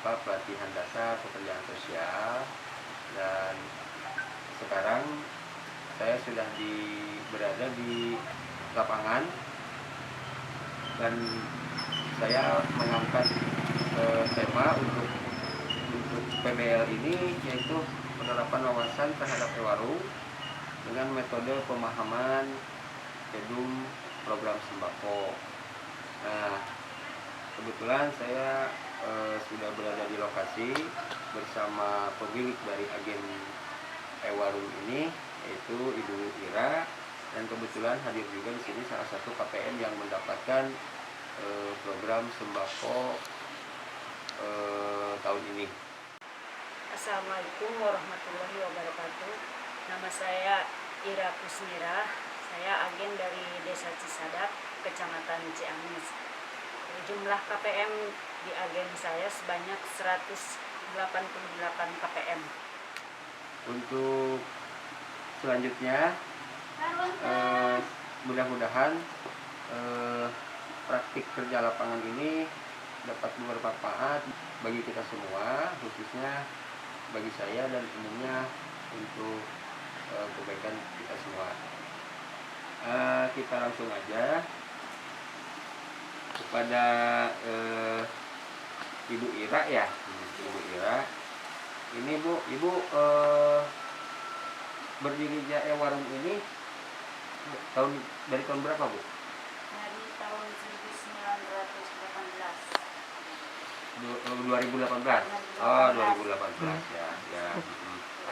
pelatihan dasar pekerjaan sosial, dan sekarang saya sudah berada di lapangan, dan saya mengangkat tema untuk PBL ini, yaitu penerapan wawasan terhadap ewarung dengan metode pemahaman kedum program sembako. Nah, kebetulan saya sudah berada di lokasi bersama pemilik dari agen ewarung ini, yaitu Ibu Ira, dan kebetulan hadir juga di sini salah satu KPM yang mendapatkan program sembako tahun ini. Assalamualaikum warahmatullahi wabarakatuh. Nama saya Ira Kusmira. Saya agen dari Desa Cisadak, Kecamatan Ciamis. Jumlah KPM di agen saya sebanyak 188 KPM. Untuk selanjutnya, mudah-mudahan praktik kerja lapangan ini dapat bermanfaat bagi kita semua, khususnya bagi saya dan umumnya untuk kebaikan kita semua. Kita langsung aja kepada Ibu Ira ya. Ibu Ira, ini Ibu berdirinya warung ini dari tahun berapa, Bu? Dari tahun 1918. 2018. Oh, 2018 ya.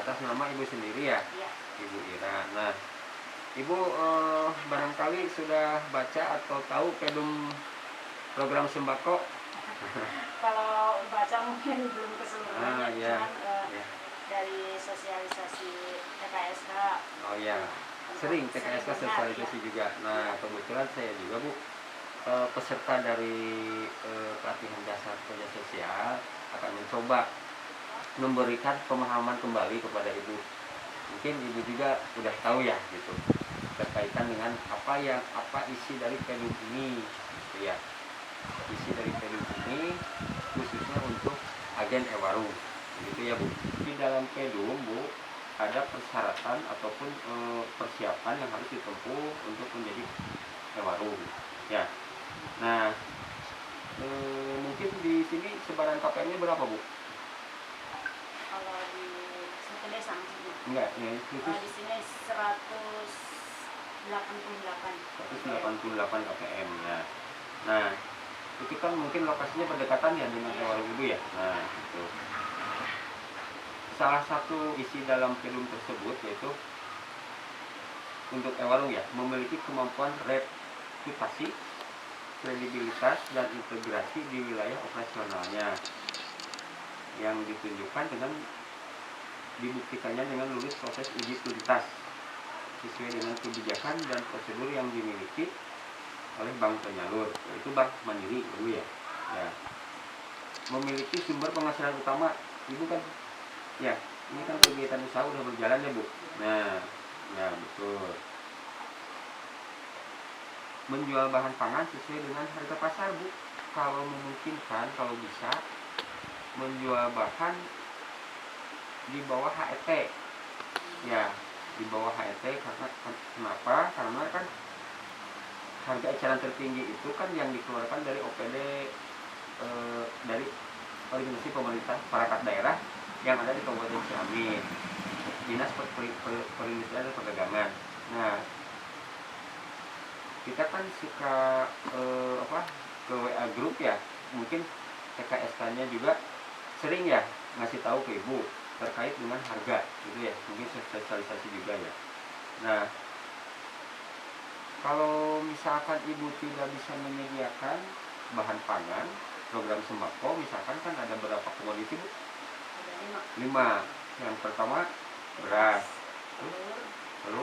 Atas nama Ibu sendiri ya? Iya. Ibu Ira. Nah, Ibu barangkali sudah baca atau tahu pedum program sembako? Kalau baca mungkin belum keseluruhan, Ya. dari sosialisasi TKSK. Oh ya, sering TKSK sosialisasi juga. Nah, kebetulan saya juga, Bu, peserta dari pelatihan dasar kerja sosial akan mencoba memberikan pemahaman kembali kepada Ibu. Mungkin Ibu juga udah tahu ya gitu, berkaitan dengan apa isi dari pedum ini gitu ya. Isi dari pedum ini khususnya untuk agen ewarung gitu ya, Bu. Di dalam pedum, Bu, ada persyaratan ataupun persiapan yang harus ditempuh untuk menjadi ewarung ya. Nah, mungkin di sini sebaran KPM-nya berapa, Bu? Kalau di satu desa Enggak, ya khusus di sini 188 KPM ya. Nah, itu kan mungkin lokasinya berdekatan ya dengan ewarung Ibu ya. Nah, itu. Salah satu isi dalam pedum tersebut yaitu untuk ewarung ya, memiliki kemampuan reputasi, kredibilitas, dan integrasi di wilayah operasionalnya yang ditunjukkan dengan dibuktikannya dengan lulus proses uji tuntas sesuai dengan kebijakan dan prosedur yang dimiliki oleh bank penyalur, yaitu Bank Mandiri dulu ya. Memiliki sumber penghasilan utama, Ibu kan ya, ini kan kegiatan usaha udah berjalan ya, Bu. Nah, ya betul. Menjual bahan pangan sesuai dengan harga pasar, Bu. Kalau memungkinkan, kalau bisa menjual bahan di bawah HET. Ya, di bawah HET karena kenapa? Karena kan harga eceran tertinggi itu kan yang dikeluarkan dari OPD dari organisasi pemerintah perangkat daerah yang ada di Kabupaten Ciamis, Dinas Perindustrian dan Perdagangan. Nah, kita kan suka ke WA grup ya, mungkin TKSK-nya juga sering ya ngasih tahu ke Ibu terkait dengan harga gitu ya, mungkin sosialisasi juga ya. Nah, kalau misalkan Ibu tidak bisa menyediakan bahan pangan program sembako, misalkan kan ada berapa komoditi, Bu? Ada 5. Yang pertama beras, telur,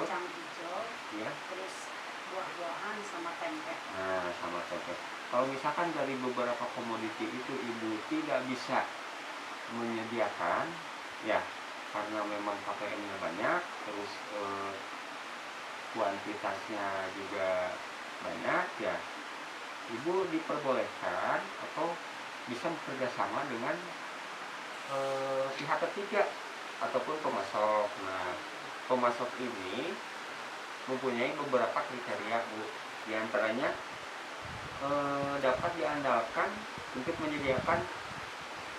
kacang hijau, ya, terus buah-buahan sama tempe. Nah, sama tempe. Kalau misalkan dari beberapa komoditi itu Ibu tidak bisa menyediakan, ya karena memang KPM-nya banyak, terus kuantitasnya juga banyak, ya Ibu diperbolehkan atau bisa bekerja sama dengan pihak ketiga ataupun pemasok. Nah, pemasok ini mempunyai beberapa kriteria, Bu. Di antaranya dapat diandalkan untuk menyediakan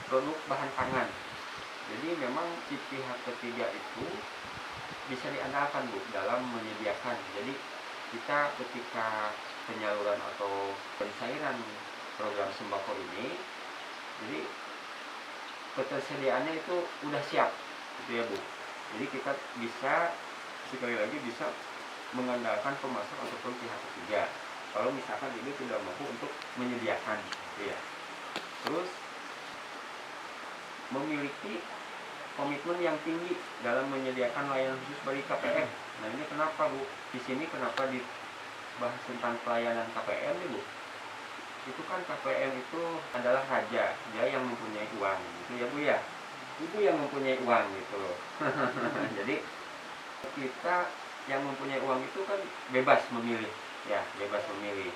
produk bahan pangan. Jadi memang si pihak ketiga itu bisa diandalkan, Bu, dalam menyediakan. Jadi kita ketika penyaluran atau pencairan program sembako ini, jadi ketersediaannya itu udah siap, gitu ya, Bu. Jadi kita bisa sekali lagi bisa mengandalkan pemasok ataupun pihak ketiga kalau misalkan ibu tidak mampu untuk menyediakan, gitu ya. Terus memiliki komitmen yang tinggi dalam menyediakan layanan khusus bagi KPM. Nah, ini kenapa, Bu? Di sini kenapa dibahas tentang pelayanan KPM nih, Bu? Itu kan KPM itu adalah raja, dia yang mempunyai uang, gitu ya, Bu ya. Ibu yang mempunyai uang, gitu loh. Jadi kita yang mempunyai uang itu kan bebas memilih, ya, bebas memilih.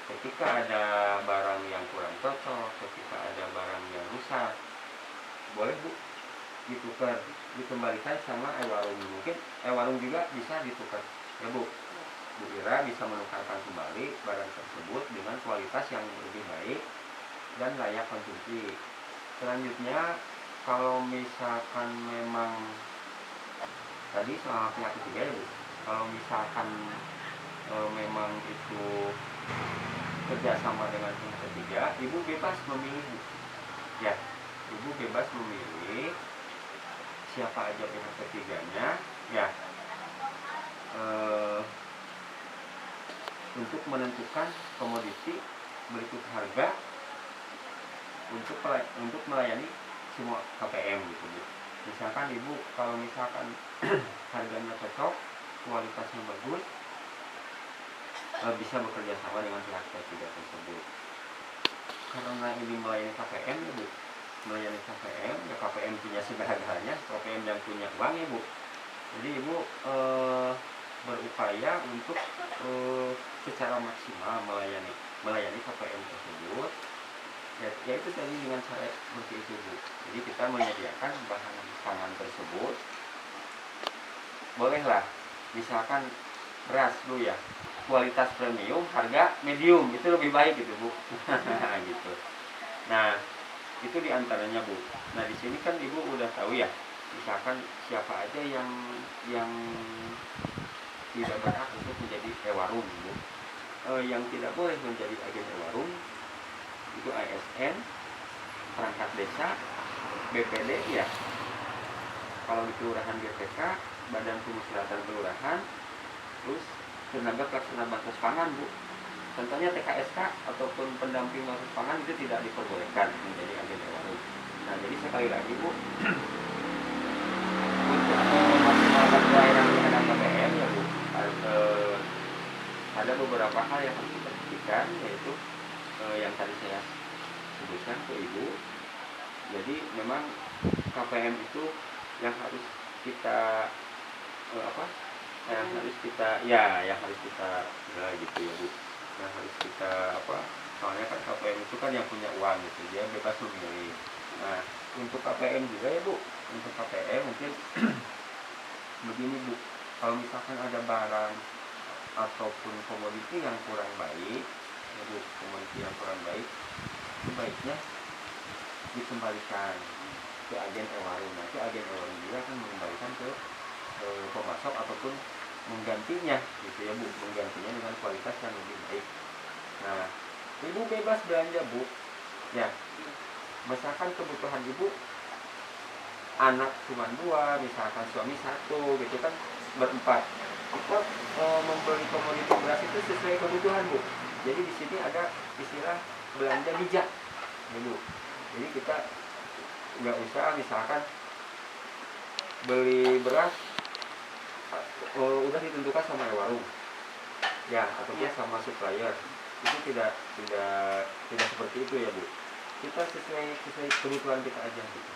Ketika ada barang yang kurang cocok, ketika ada barang yang rusak, boleh, Bu, ditukar, dikembalikan sama e-warung. Mungkin e-warung juga bisa ditukar, ya, Bu. Bu Ira bisa menukarkan kembali barang tersebut dengan kualitas yang lebih baik dan layak konsumsi. Selanjutnya, kalau misalkan memang tadi soal pihak ketiga, ya, Bu, kalau misalkan memang itu kerjasama dengan pihak ketiga, ibu bebas memilih, Bu. Ya, ibu bebas memilih siapa aja pihak ketiganya, ya, untuk menentukan komoditi berikut harga untuk melayani semua KPM, gitu, Bu. Misalkan ibu kalau misalkan harganya cocok, kualitasnya bagus, bisa bekerja sama dengan pihak ketiga tersebut. Karena ini melayani KPM, ya, Bu, melayani KPM, ya KPM punya segala-galanya, KPM yang punya uang, ya, Bu. Jadi ibu berupaya untuk secara maksimal melayani KPM tersebut, yaitu tadi dengan cara seperti itu, Bu. Jadi kita menyediakan bahan pangan tersebut, bolehlah misalkan beras, Bu, ya, kualitas premium, harga medium, itu lebih baik, gitu, Bu. Gitu. Nah, itu diantaranya, Bu. Nah, di sini kan ibu udah tahu, ya, misalkan siapa aja yang tidak berhak untuk menjadi e-warung, Bu. Yang tidak boleh menjadi agen e-warung itu ASN, perangkat desa, BPD, ya. Kalau di kelurahan BPK, Badan Pemusyawaratan Kelurahan, terus tenaga pelaksana bansos pangan, Bu. Contohnya TKSK ataupun pendamping bansos pangan itu tidak diperbolehkan menjadi agen e-warung. Nah, jadi sekali lagi, Bu, untuk memaksimalkan pelayanan terhadap KPM, ya, Bu, ada beberapa hal yang harus kita perhatikan, yaitu yang tadi saya sebutkan ke Ibu. Jadi memang KPM itu yang harus kita yang harus kita gitu, ya, Bu. Yang harus kita soalnya kan KPM itu kan yang punya uang, gitu, dia bebas memilih. Nah, untuk KPM juga, ya, Bu, untuk KPM mungkin begini, Bu, kalau misalkan ada barang ataupun komoditi yang kurang baik, ya, Bu, komoditi yang kurang baik, sebaiknya dikembalikan ke agen e-warung. Nanti agen e-warung juga akan mengembalikan ke pemasok ataupun menggantinya, gitu, ya, Bu, menggantinya dengan kualitas yang lebih baik. Nah, ibu bebas belanja, Bu, ya. Misalkan kebutuhan ibu anak cuma 2, misalkan suami 1, gitu kan, berempat, kita membeli komoditi beras itu sesuai kebutuhan, Bu. Jadi di sini ada istilah belanja bijak, ya, Bu. Jadi kita nggak usah misalkan beli beras udah ditentukan sama warung, ya, ataupun sama supplier. Itu tidak seperti itu, ya, Bu. Kita sesuai kebutuhan kita aja, gitu.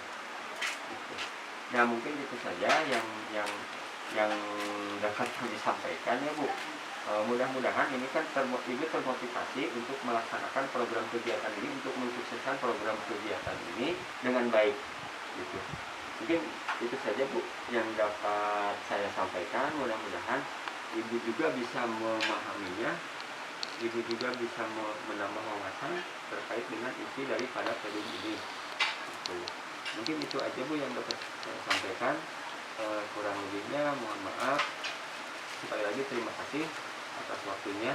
Nah, mungkin itu saja yang dapat kami sampaikan, ya, Bu. Mudah-mudahan ini kan ibu termotivasi untuk melaksanakan program kegiatan ini, untuk mensukseskan program kegiatan ini dengan baik. gitu. Mungkin itu saja Bu yang dapat saya sampaikan. Mudah-mudahan ibu juga bisa memahaminya, ibu juga bisa menambah wawasan terkait dengan isi daripada payung ini gitu. Mungkin itu aja Bu yang dapat saya sampaikan. Kurang lebihnya mohon maaf. Sekali lagi terima kasih atas waktunya.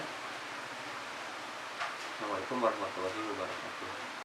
Assalamualaikum warahmatullahi wabarakatuh.